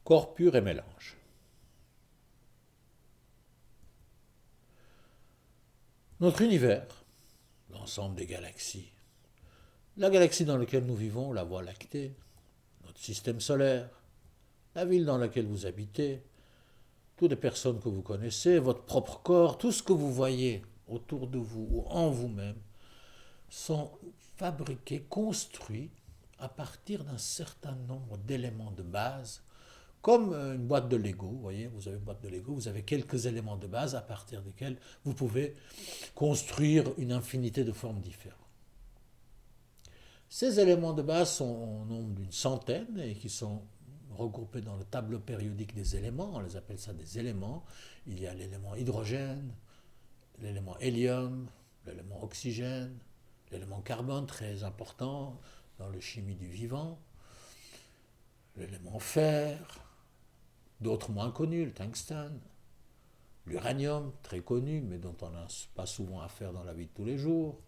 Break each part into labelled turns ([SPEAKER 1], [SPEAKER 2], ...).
[SPEAKER 1] Corps pur et mélange. Notre univers, l'ensemble des galaxies, la galaxie dans laquelle nous vivons, la Voie lactée, notre système solaire, la ville dans laquelle vous habitez, toutes les personnes que vous connaissez, votre propre corps, tout ce que vous voyez autour de vous ou en vous-même, sont fabriqués, construits à partir d'un certain nombre d'éléments de base, comme une boîte de Lego. Vous voyez, vous avez une boîte de Lego, vous avez quelques éléments de base à partir desquels vous pouvez construire une infinité de formes différentes. Ces éléments de base sont au nombre d'une centaine et qui sont regroupés dans le tableau périodique des éléments. On les appelle ça des éléments. Il y a l'élément hydrogène, l'élément hélium, l'élément oxygène, l'élément carbone, très important dans la chimie du vivant, l'élément fer, d'autres moins connus, le tungstène, l'uranium, très connu, mais dont on n'a pas souvent affaire dans la vie de tous les jours,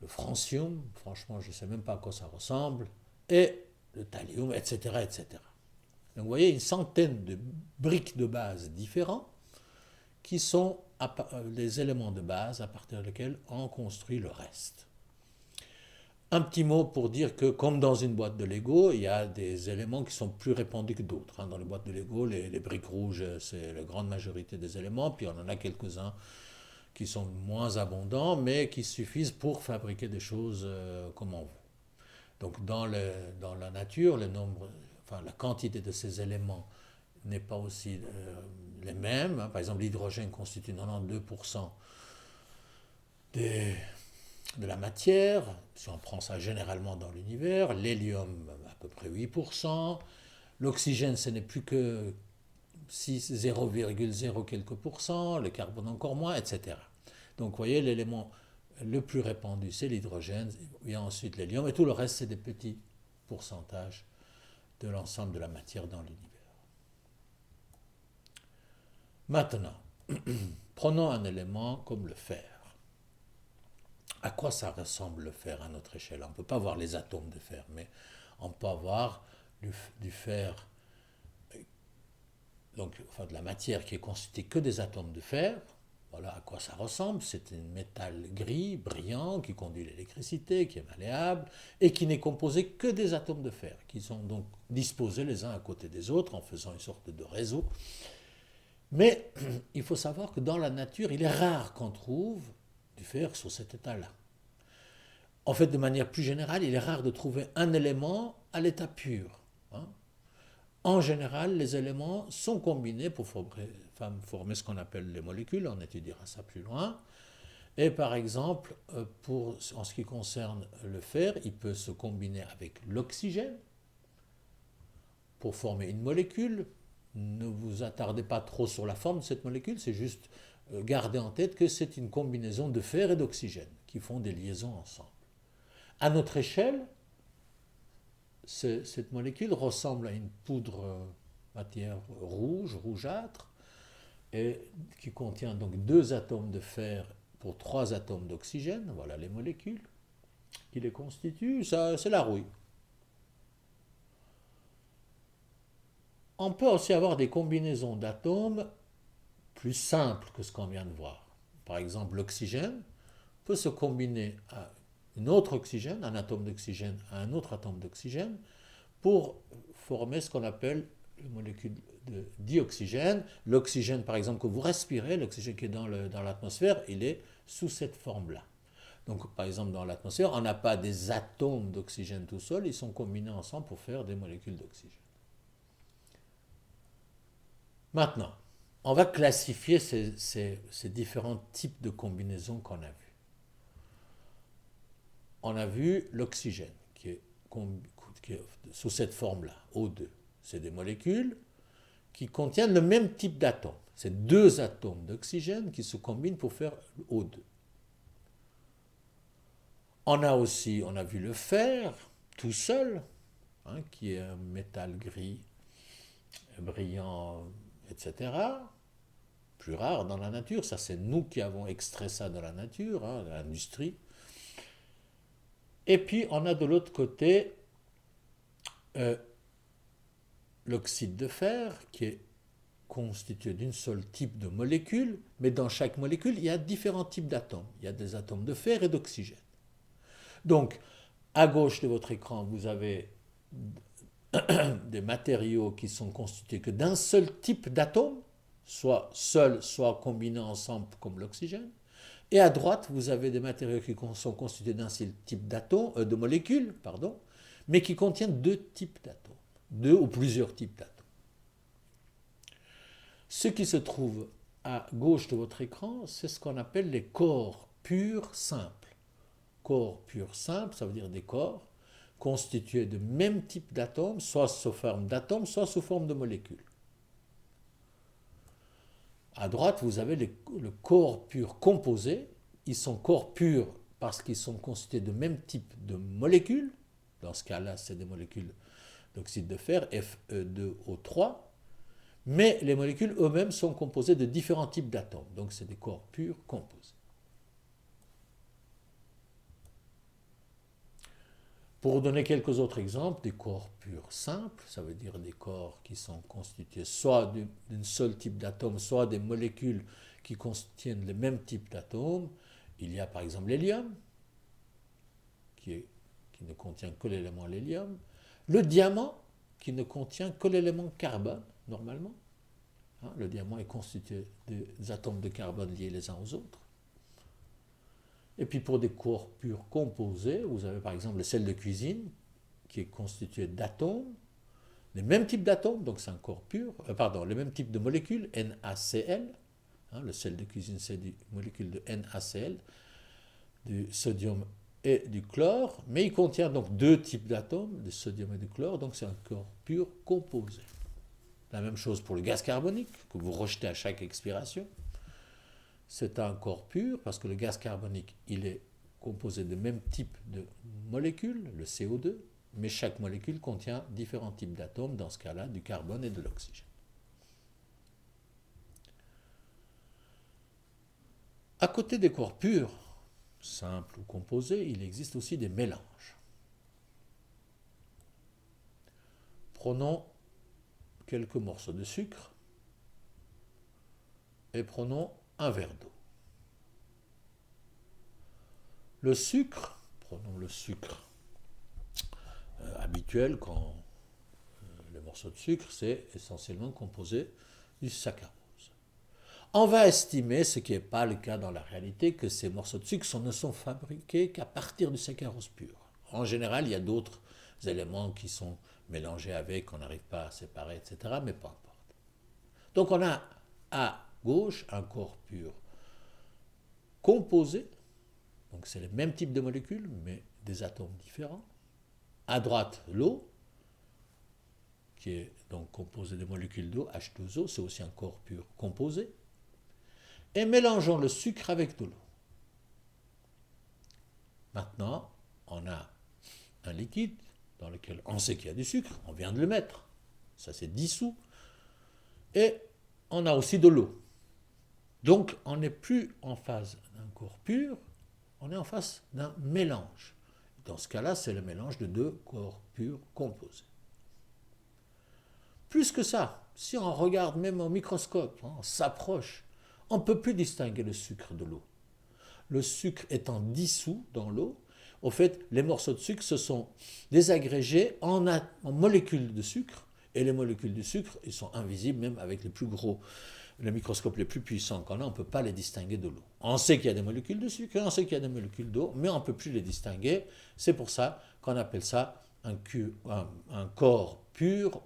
[SPEAKER 1] le francium, franchement, je ne sais même pas à quoi ça ressemble, et le thallium, etc., etc. Donc vous voyez une centaine de briques de base différents qui sont les éléments de base à partir desquels on construit le reste. Un petit mot pour dire que, comme dans une boîte de Lego, il y a des éléments qui sont plus répandus que d'autres. Dans les boîtes de Lego, les briques rouges, c'est la grande majorité des éléments, puis on en a quelques-uns qui sont moins abondants, mais qui suffisent pour fabriquer des choses comme on veut. Donc dans la nature, la quantité de ces éléments n'est pas aussi les mêmes. Par exemple, l'hydrogène constitue 92% des, de la matière, si on prend ça généralement dans l'univers, l'hélium à peu près 8%, l'oxygène ce n'est plus que 0,0 quelques pourcents, le carbone encore moins, etc. Donc vous voyez, l'élément le plus répandu c'est l'hydrogène, et ensuite l'hélium, et tout le reste c'est des petits pourcentages de l'ensemble de la matière dans l'univers. Maintenant, prenons un élément comme le fer. À quoi ça ressemble le fer à notre échelle? On ne peut pas voir les atomes de fer, mais on peut avoir du fer, donc enfin, de la matière qui est constituée que des atomes de fer. Voilà à quoi ça ressemble. C'est un métal gris, brillant, qui conduit l'électricité, qui est malléable, et qui n'est composé que des atomes de fer, qui sont donc disposés les uns à côté des autres en faisant une sorte de réseau. Mais il faut savoir que dans la nature, il est rare qu'on trouve du fer sur cet état-là. En fait, de manière plus générale, il est rare de trouver un élément à l'état pur. Hein. En général, les éléments sont combinés pour former ce qu'on appelle les molécules, on étudiera ça plus loin. Et par exemple, en ce qui concerne le fer, il peut se combiner avec l'oxygène pour former une molécule. Ne vous attardez pas trop sur la forme de cette molécule, c'est juste garder en tête que c'est une combinaison de fer et d'oxygène qui font des liaisons ensemble. À notre échelle, cette molécule ressemble à une poudre matière rougeâtre, et qui contient donc 2 atomes de fer pour 3 atomes d'oxygène. Voilà les molécules qui les constituent. Ça, c'est la rouille. On peut aussi avoir des combinaisons d'atomes plus simples que ce qu'on vient de voir. Par exemple, l'oxygène peut se combiner à un autre oxygène, un atome d'oxygène à un autre atome d'oxygène, pour former ce qu'on appelle une molécule de dioxygène. L'oxygène, par exemple, que vous respirez, l'oxygène qui est dans l'atmosphère, il est sous cette forme-là. Donc, par exemple, dans l'atmosphère, on n'a pas des atomes d'oxygène tout seuls, ils sont combinés ensemble pour faire des molécules d'oxygène. Maintenant, on va classifier ces différents types de combinaisons qu'on a vus. On a vu l'oxygène, qui est sous cette forme-là, O2. C'est des molécules qui contiennent le même type d'atomes. C'est 2 atomes d'oxygène qui se combinent pour faire O2. On a vu le fer, tout seul, hein, qui est un métal gris, brillant, etc. Plus rare dans la nature. Ça, c'est nous qui avons extrait ça de la nature, hein, de l'industrie. Et puis, on a de l'autre côté l'oxyde de fer, qui est constitué d'un seul type de molécule, mais dans chaque molécule, il y a différents types d'atomes. Il y a des atomes de fer et d'oxygène. Donc, à gauche de votre écran, vous avez des matériaux qui sont constitués que d'un seul type d'atome, soit seuls, soit combinés ensemble comme l'oxygène. Et à droite, vous avez des matériaux qui sont constitués d'un seul type de molécules, mais qui contiennent deux types d'atomes, deux ou plusieurs types d'atomes. Ce qui se trouve à gauche de votre écran, c'est ce qu'on appelle les corps purs simples. Corps purs simples, ça veut dire des corps constitués de même type d'atomes, soit sous forme d'atomes, soit sous forme de molécules. À droite, vous avez le corps pur composé. Ils sont corps purs parce qu'ils sont constitués de même type de molécules. Dans ce cas-là, c'est des molécules d'oxyde de fer, Fe2O3. Mais les molécules eux-mêmes sont composées de différents types d'atomes. Donc, c'est des corps purs composés. Pour donner quelques autres exemples, des corps purs simples, ça veut dire des corps qui sont constitués soit d'un seul type d'atome, soit des molécules qui contiennent le même type d'atome. Il y a par exemple l'hélium, qui ne contient que l'élément l'hélium, le diamant, qui ne contient que l'élément carbone, normalement. Le diamant est constitué des atomes de carbone liés les uns aux autres. Et puis pour des corps purs composés, vous avez par exemple le sel de cuisine, qui est constitué d'atomes, les mêmes types d'atomes, donc c'est un corps pur, les mêmes types de molécules, NaCl. Le sel de cuisine, c'est des molécules de NaCl, du sodium et du chlore, mais il contient donc deux types d'atomes, du sodium et du chlore, donc c'est un corps pur composé. La même chose pour le gaz carbonique, que vous rejetez à chaque expiration. C'est un corps pur parce que le gaz carbonique, il est composé de même type de molécules, le CO2, mais chaque molécule contient différents types d'atomes, dans ce cas-là, du carbone et de l'oxygène. À côté des corps purs, simples ou composés, il existe aussi des mélanges. Prenons quelques morceaux de sucre et prenons un verre d'eau. Le sucre, prenons le sucre habituel, quand le morceau de sucre, c'est essentiellement composé du saccharose. On va estimer, ce qui n'est pas le cas dans la réalité, que ces morceaux de sucre ne sont fabriqués qu'à partir du saccharose pur. En général, il y a d'autres éléments qui sont mélangés avec, qu'on n'arrive pas à séparer, etc., mais peu importe. Donc on a à gauche un corps pur composé, donc c'est le même type de molécules, mais des atomes différents. À droite, l'eau, qui est donc composée de molécules d'eau, H2O, c'est aussi un corps pur composé. Et mélangeons le sucre avec de l'eau. Maintenant, on a un liquide dans lequel on sait qu'il y a du sucre, on vient de le mettre, ça c'est dissous, et on a aussi de l'eau. Donc on n'est plus en phase d'un corps pur, on est en face d'un mélange. Dans ce cas-là, c'est le mélange de deux corps purs composés. Plus que ça, si on regarde même au microscope, on s'approche, on ne peut plus distinguer le sucre de l'eau. Le sucre étant dissous dans l'eau, au fait, les morceaux de sucre se sont désagrégés en molécules de sucre, et les molécules de sucre, ils sont invisibles même avec les microscopes les plus puissants qu'on a, on ne peut pas les distinguer de l'eau. On sait qu'il y a des molécules de sucre, et on sait qu'il y a des molécules d'eau, mais on ne peut plus les distinguer. C'est pour ça qu'on appelle ça un corps pur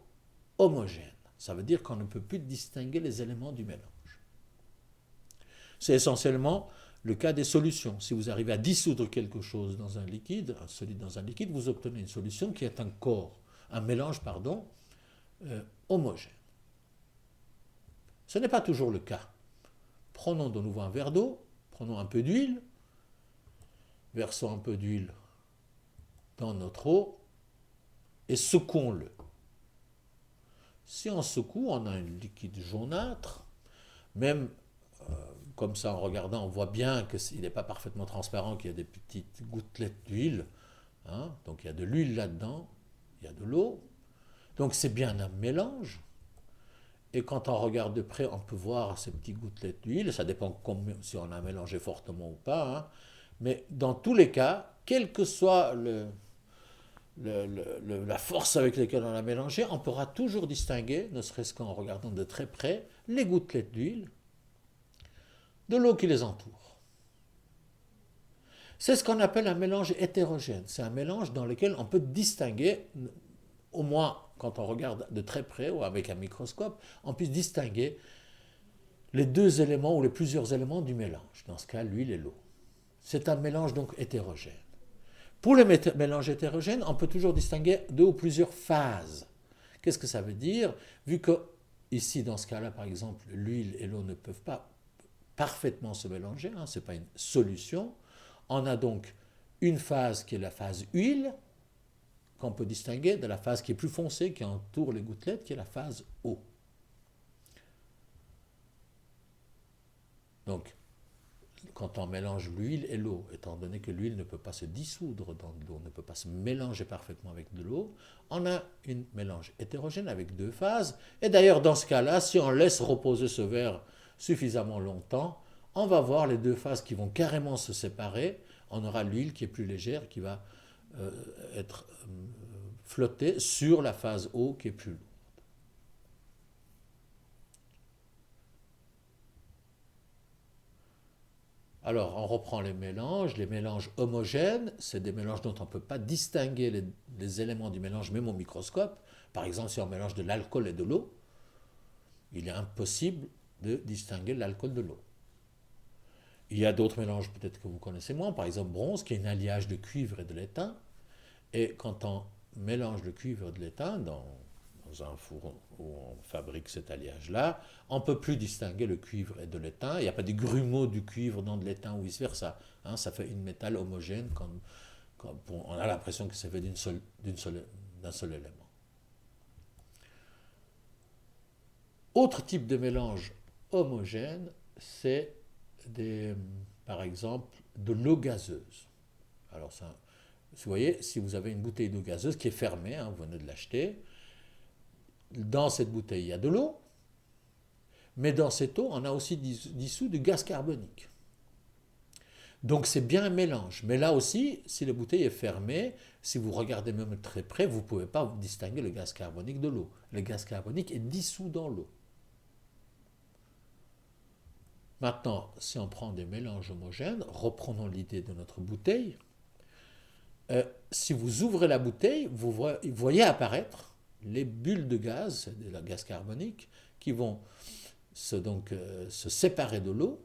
[SPEAKER 1] homogène. Ça veut dire qu'on ne peut plus distinguer les éléments du mélange. C'est essentiellement le cas des solutions. Si vous arrivez à dissoudre quelque chose dans un liquide, un solide dans un liquide, vous obtenez une solution qui est un mélange homogène. Ce n'est pas toujours le cas. Prenons de nouveau un verre d'eau, prenons un peu d'huile, versons un peu d'huile dans notre eau et secouons-le. Si on secoue, on a un liquide jaunâtre, même comme ça en regardant, on voit bien qu'il n'est pas parfaitement transparent, qu'il y a des petites gouttelettes d'huile, donc il y a de l'huile là-dedans, il y a de l'eau, Donc c'est bien un mélange. Et quand on regarde de près, on peut voir ces petites gouttelettes d'huile. Ça dépend si on a mélangé fortement ou pas, hein. Mais dans tous les cas, quelle que soit la force avec laquelle on a mélangé, on pourra toujours distinguer, ne serait-ce qu'en regardant de très près, les gouttelettes d'huile de l'eau qui les entoure. C'est ce qu'on appelle un mélange hétérogène. C'est un mélange dans lequel on peut distinguer, au moins quand on regarde de très près ou avec un microscope, on puisse distinguer les deux éléments ou les plusieurs éléments du mélange. Dans ce cas, l'huile et l'eau. C'est un mélange donc hétérogène. Pour les mélanges hétérogènes, on peut toujours distinguer deux ou plusieurs phases. Qu'est-ce que ça veut dire? Vu que ici, dans ce cas-là, par exemple, l'huile et l'eau ne peuvent pas parfaitement se mélanger, hein, ce n'est pas une solution, on a donc une phase qui est la phase huile, qu'on peut distinguer de la phase qui est plus foncée, qui entoure les gouttelettes, qui est la phase eau. Donc, quand on mélange l'huile et l'eau, étant donné que l'huile ne peut pas se dissoudre dans de l'eau, ne peut pas se mélanger parfaitement avec de l'eau, on a un mélange hétérogène avec deux phases. Et d'ailleurs, dans ce cas-là, si on laisse reposer ce verre suffisamment longtemps, on va voir les deux phases qui vont carrément se séparer. On aura l'huile qui est plus légère, qui va être flottée sur la phase eau qui est plus lourde. Alors, on reprend les mélanges homogènes, c'est des mélanges dont on ne peut pas distinguer les éléments du mélange, même au microscope. Par exemple, si on mélange de l'alcool et de l'eau, il est impossible de distinguer l'alcool de l'eau. Il y a d'autres mélanges peut-être que vous connaissez moins, par exemple bronze, qui est un alliage de cuivre et de l'étain. Et quand on mélange le cuivre et de l'étain dans un four où on fabrique cet alliage-là, on ne peut plus distinguer le cuivre et de l'étain. Il n'y a pas des grumeaux du cuivre dans de l'étain ou vice-versa. Hein, ça fait une métal homogène, on a l'impression que ça fait d'un seul élément. Autre type de mélange homogène, c'est par exemple de l'eau gazeuse. Alors ça, vous voyez, si vous avez une bouteille d'eau gazeuse qui est fermée, hein, vous venez de l'acheter, dans cette bouteille il y a de l'eau, mais dans cette eau on a aussi dissous du gaz carbonique. Donc c'est bien un mélange. Mais là aussi, si la bouteille est fermée, si vous regardez même très près, vous ne pouvez pas distinguer le gaz carbonique de l'eau. Le gaz carbonique est dissous dans l'eau. Maintenant, si on prend des mélanges homogènes, reprenons l'idée de notre bouteille. Si vous ouvrez la bouteille, vous voyez apparaître les bulles de gaz, le gaz carbonique, qui vont se séparer de l'eau.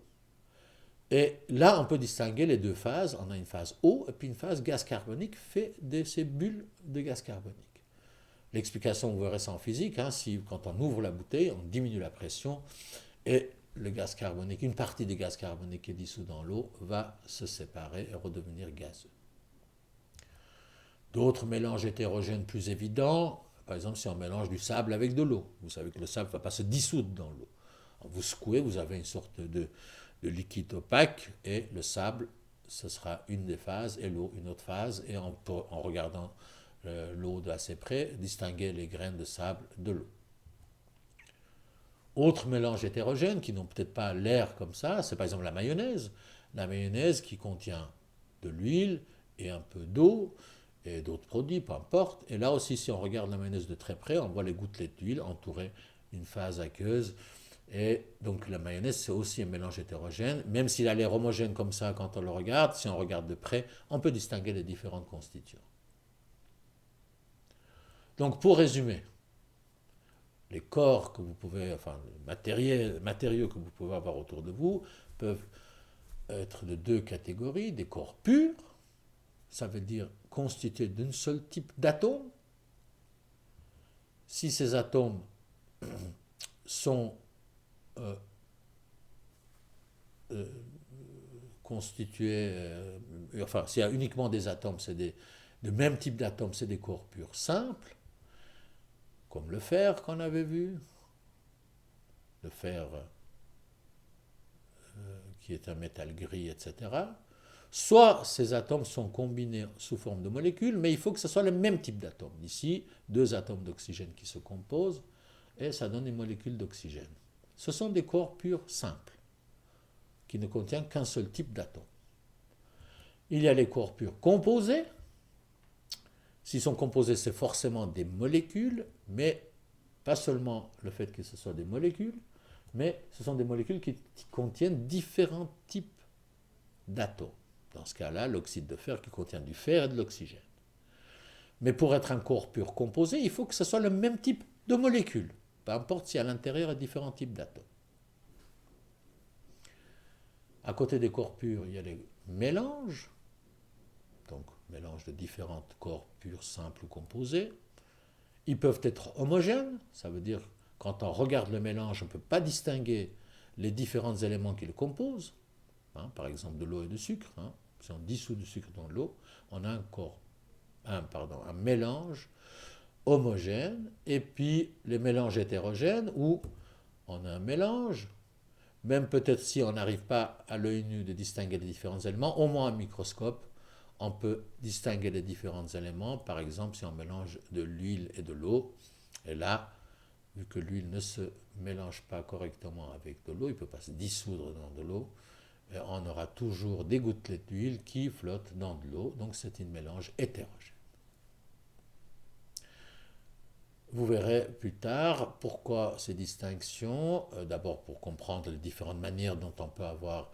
[SPEAKER 1] Et là, on peut distinguer les deux phases. On a une phase eau et puis une phase gaz carbonique fait de ces bulles de gaz carbonique. L'explication, vous verrez ça en physique, hein, quand on ouvre la bouteille, on diminue la pression et le gaz carbonique, une partie du gaz carbonique qui est dissous dans l'eau va se séparer et redevenir gazeux. D'autres mélanges hétérogènes plus évidents, par exemple si on mélange du sable avec de l'eau, vous savez que le sable ne va pas se dissoudre dans l'eau. Vous secouez, vous avez une sorte de liquide opaque et le sable, ce sera une des phases et l'eau une autre phase et on peut, en regardant l'eau d'assez près, distinguer les graines de sable de l'eau. Autres mélanges hétérogènes qui n'ont peut-être pas l'air comme ça, c'est par exemple la mayonnaise. La mayonnaise qui contient de l'huile et un peu d'eau et d'autres produits, peu importe. Et là aussi, si on regarde la mayonnaise de très près, on voit les gouttelettes d'huile entourées d'une phase aqueuse. Et donc la mayonnaise, c'est aussi un mélange hétérogène. Même s'il a l'air homogène comme ça quand on le regarde, si on regarde de près, on peut distinguer les différentes constituants. Donc pour résumer, les corps que vous pouvez, enfin les matériaux que vous pouvez avoir autour de vous peuvent être de deux catégories, des corps purs, ça veut dire constitués d'un seul type d'atomes. Si ces atomes sont constitués, enfin s'il y a uniquement des atomes, c'est de même type d'atomes, c'est des corps purs simples, comme le fer qu'on avait vu, le fer qui est un métal gris, etc. Soit ces atomes sont combinés sous forme de molécules, mais il faut que ce soit le même type d'atome. Ici, deux atomes d'oxygène qui se composent, et ça donne une molécule d'oxygène. Ce sont des corps purs simples, qui ne contiennent qu'un seul type d'atome. Il y a les corps purs composés. S'ils sont composés, c'est forcément des molécules, mais pas seulement le fait que ce soit des molécules, mais ce sont des molécules qui contiennent différents types d'atomes. Dans ce cas-là, l'oxyde de fer qui contient du fer et de l'oxygène. Mais pour être un corps pur composé, il faut que ce soit le même type de molécules, peu importe si à l'intérieur il y a différents types d'atomes. À côté des corps purs, il y a les mélanges, donc mélange de différents corps purs, simples ou composés. Ils peuvent être homogènes, ça veut dire quand on regarde le mélange, on ne peut pas distinguer les différents éléments qui le composent, par exemple de l'eau et du sucre. Si on dissout du sucre dans l'eau, on a un mélange homogène, et puis les mélanges hétérogènes où on a un mélange, même peut-être si on n'arrive pas à l'œil nu de distinguer les différents éléments, au moins un microscope, on peut distinguer les différents éléments. Par exemple, si on mélange de l'huile et de l'eau, et là, vu que l'huile ne se mélange pas correctement avec de l'eau, il ne peut pas se dissoudre dans de l'eau, on aura toujours des gouttelettes d'huile qui flottent dans de l'eau, donc c'est un mélange hétérogène. Vous verrez plus tard pourquoi ces distinctions, d'abord pour comprendre les différentes manières dont on peut avoir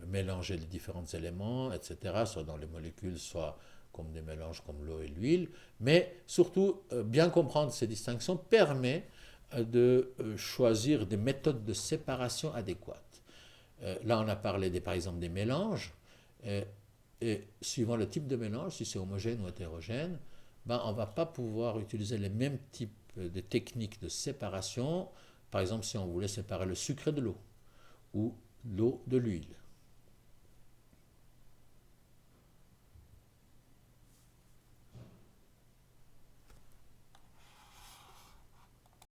[SPEAKER 1] mélangé les différents éléments, etc., soit dans les molécules, soit comme des mélanges comme l'eau et l'huile, mais surtout bien comprendre ces distinctions permet de choisir des méthodes de séparation adéquates. Là, on a parlé par exemple des mélanges, et suivant le type de mélange, si c'est homogène ou hétérogène, on ne va pas pouvoir utiliser les mêmes types de techniques de séparation. Par exemple, si on voulait séparer le sucre de l'eau ou l'eau de l'huile.